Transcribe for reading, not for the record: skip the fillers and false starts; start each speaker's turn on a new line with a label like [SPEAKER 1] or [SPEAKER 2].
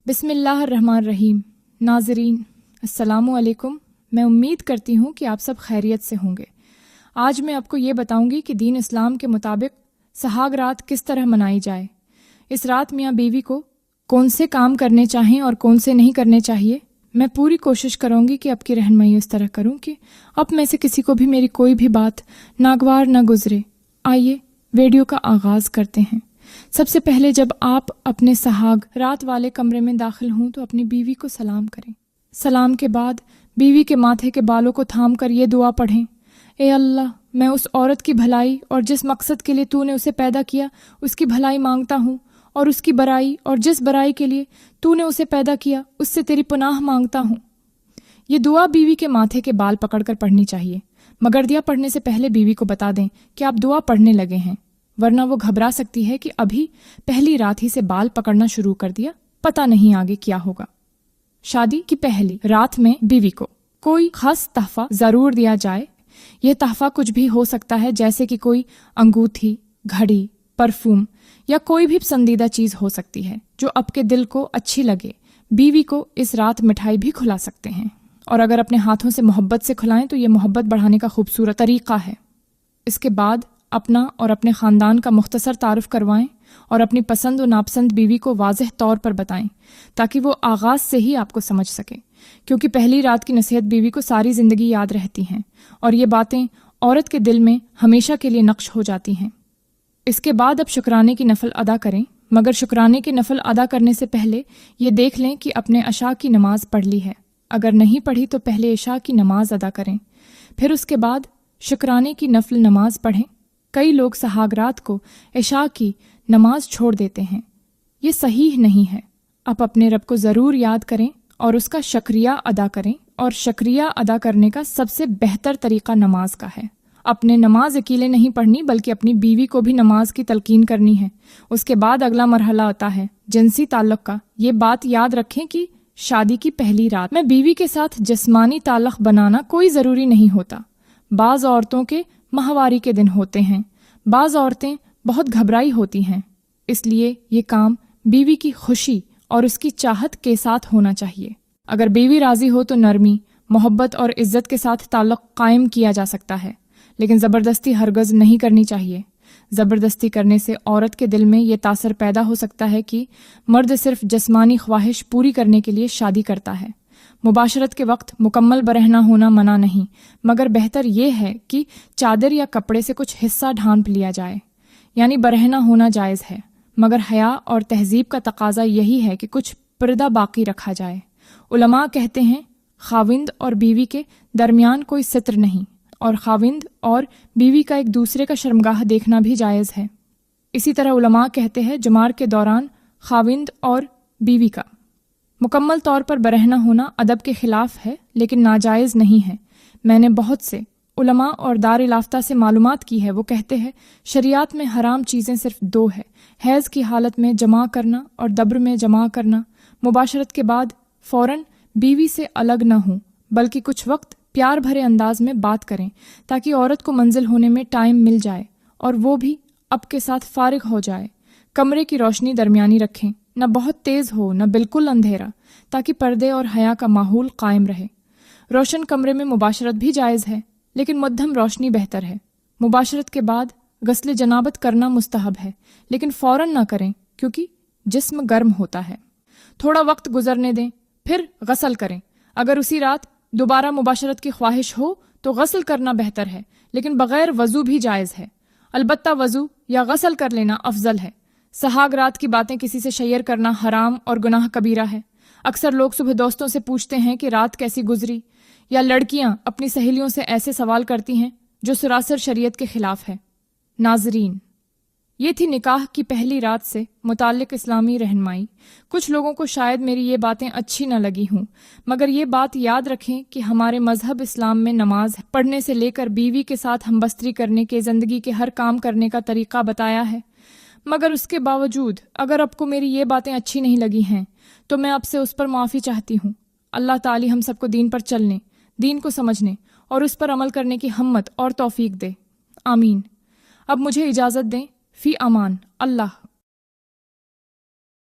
[SPEAKER 1] بسم اللہ الرحمن الرحیم۔ ناظرین السلام علیکم، میں امید کرتی ہوں کہ آپ سب خیریت سے ہوں گے۔ آج میں آپ کو یہ بتاؤں گی کہ دین اسلام کے مطابق سہاگ رات کس طرح منائی جائے۔ اس رات میاں بیوی کو کون سے کام کرنے چاہیں اور کون سے نہیں کرنے چاہیے، میں پوری کوشش کروں گی کہ آپ کی رہنمائی اس طرح کروں کہ اب میں سے کسی کو بھی میری کوئی بھی بات ناگوار نہ گزرے۔ آئیے ویڈیو کا آغاز کرتے ہیں۔ سب سے پہلے جب آپ اپنے سہاگ رات والے کمرے میں داخل ہوں تو اپنی بیوی کو سلام کریں۔ سلام کے بعد بیوی کے ماتھے کے بالوں کو تھام کر یہ دعا پڑھیں: اے اللہ، میں اس عورت کی بھلائی اور جس مقصد کے لیے تو نے اسے پیدا کیا اس کی بھلائی مانگتا ہوں، اور اس کی برائی اور جس برائی کے لیے تو نے اسے پیدا کیا اس سے تیری پناہ مانگتا ہوں۔ یہ دعا بیوی کے ماتھے کے بال پکڑ کر پڑھنی چاہیے، مگر دیا پڑھنے سے پہلے بیوی کو بتا دیں کہ آپ دعا پڑھنے لگے ہیں، ورنہ وہ گھبرا سکتی ہے کہ ابھی پہلی رات ہی سے بال پکڑنا شروع کر دیا، پتہ نہیں آگے کیا ہوگا۔ شادی کی پہلی رات میں بیوی کو کوئی خاص تحفہ ضرور دیا جائے۔ یہ تحفہ کچھ بھی ہو سکتا ہے، جیسے کہ کوئی انگوٹھی، گھڑی، پرفیوم یا کوئی بھی پسندیدہ چیز ہو سکتی ہے جو آپ کے دل کو اچھی لگے۔ بیوی کو اس رات مٹھائی بھی کھلا سکتے ہیں، اور اگر اپنے ہاتھوں سے محبت سے کھلائیں تو یہ محبت بڑھانے کا خوبصورت طریقہ ہے۔ اس کے بعد اپنا اور اپنے خاندان کا مختصر تعارف کروائیں اور اپنی پسند و ناپسند بیوی کو واضح طور پر بتائیں تاکہ وہ آغاز سے ہی آپ کو سمجھ سکے، کیونکہ پہلی رات کی نصیحت بیوی کو ساری زندگی یاد رہتی ہیں اور یہ باتیں عورت کے دل میں ہمیشہ کے لیے نقش ہو جاتی ہیں۔ اس کے بعد اب شکرانے کی نفل ادا کریں، مگر شکرانے کی نفل ادا کرنے سے پہلے یہ دیکھ لیں کہ اپنے عشاء کی نماز پڑھ لی ہے۔ اگر نہیں پڑھی تو پہلے عشاء کی نماز ادا کریں، پھر اس کے بعد شکرانے کی نفل نماز پڑھیں۔ کئی لوگ سہاگ رات کو عشاء کی نماز چھوڑ دیتے ہیں، یہ صحیح نہیں ہے۔ آپ اپنے رب کو ضرور یاد کریں اور اس کا شکریہ ادا کریں، اور شکریہ ادا کرنے کا سب سے بہتر طریقہ نماز کا ہے۔ اپنے نماز اکیلے نہیں پڑھنی بلکہ اپنی بیوی کو بھی نماز کی تلقین کرنی ہے۔ اس کے بعد اگلا مرحلہ آتا ہے جنسی تعلق کا۔ یہ بات یاد رکھیں کہ شادی کی پہلی رات میں بیوی کے ساتھ جسمانی تعلق بنانا کوئی ضروری نہیں ہوتا۔ بعض عورتوں کے ماہواری کے دن ہوتے ہیں، بعض عورتیں بہت گھبرائی ہوتی ہیں، اس لیے یہ کام بیوی کی خوشی اور اس کی چاہت کے ساتھ ہونا چاہیے۔ اگر بیوی راضی ہو تو نرمی، محبت اور عزت کے ساتھ تعلق قائم کیا جا سکتا ہے، لیکن زبردستی ہرگز نہیں کرنی چاہیے۔ زبردستی کرنے سے عورت کے دل میں یہ تاثر پیدا ہو سکتا ہے کہ مرد صرف جسمانی خواہش پوری کرنے کے لیے شادی کرتا ہے۔ مباشرت کے وقت مکمل برہنہ ہونا منع نہیں، مگر بہتر یہ ہے کہ چادر یا کپڑے سے کچھ حصہ ڈھانپ لیا جائے، یعنی برہنہ ہونا جائز ہے، مگر حیا اور تہذیب کا تقاضا یہی ہے کہ کچھ پردہ باقی رکھا جائے۔ علماء کہتے ہیں خاوند اور بیوی کے درمیان کوئی ستر نہیں، اور خاوند اور بیوی کا ایک دوسرے کا شرمگاہ دیکھنا بھی جائز ہے۔ اسی طرح علماء کہتے ہیں جمار کے دوران خاوند اور بیوی کا مکمل طور پر برہنہ ہونا ادب کے خلاف ہے، لیکن ناجائز نہیں ہے۔ میں نے بہت سے علماء اور دار الافتہ سے معلومات کی ہے، وہ کہتے ہیں شریعت میں حرام چیزیں صرف دو ہے: حیض کی حالت میں جماع کرنا اور دبر میں جماع کرنا۔ مباشرت کے بعد فوراً بیوی سے الگ نہ ہوں، بلکہ کچھ وقت پیار بھرے انداز میں بات کریں تاکہ عورت کو منزل ہونے میں ٹائم مل جائے اور وہ بھی اب کے ساتھ فارغ ہو جائے۔ کمرے کی روشنی درمیانی رکھیں، نہ بہت تیز ہو نہ بالکل اندھیرا، تاکہ پردے اور حیا کا ماحول قائم رہے۔ روشن کمرے میں مباشرت بھی جائز ہے، لیکن مدھم روشنی بہتر ہے۔ مباشرت کے بعد غسل جنابت کرنا مستحب ہے، لیکن فوراً نہ کریں کیونکہ جسم گرم ہوتا ہے۔ تھوڑا وقت گزرنے دیں، پھر غسل کریں۔ اگر اسی رات دوبارہ مباشرت کی خواہش ہو تو غسل کرنا بہتر ہے، لیکن بغیر وضو بھی جائز ہے۔ البتہ وضو یا غسل کر لینا افضل ہے۔ سہاگ رات کی باتیں کسی سے شیئر کرنا حرام اور گناہ کبیرہ ہے۔ اکثر لوگ صبح دوستوں سے پوچھتے ہیں کہ رات کیسی گزری، یا لڑکیاں اپنی سہیلیوں سے ایسے سوال کرتی ہیں جو سراسر شریعت کے خلاف ہے۔ ناظرین، یہ تھی نکاح کی پہلی رات سے متعلق اسلامی رہنمائی۔ کچھ لوگوں کو شاید میری یہ باتیں اچھی نہ لگی ہوں، مگر یہ بات یاد رکھیں کہ ہمارے مذہب اسلام میں نماز پڑھنے سے لے کر بیوی کے ساتھ ہمبستری کرنے کے زندگی کے ہر کام کرنے کا طریقہ بتایا ہے۔ مگر اس کے باوجود اگر آپ کو میری یہ باتیں اچھی نہیں لگی ہیں تو میں آپ سے اس پر معافی چاہتی ہوں۔ اللہ تعالی ہم سب کو دین پر چلنے، دین کو سمجھنے اور اس پر عمل کرنے کی ہمت اور توفیق دے، آمین۔ اب مجھے اجازت دیں، فی امان اللہ۔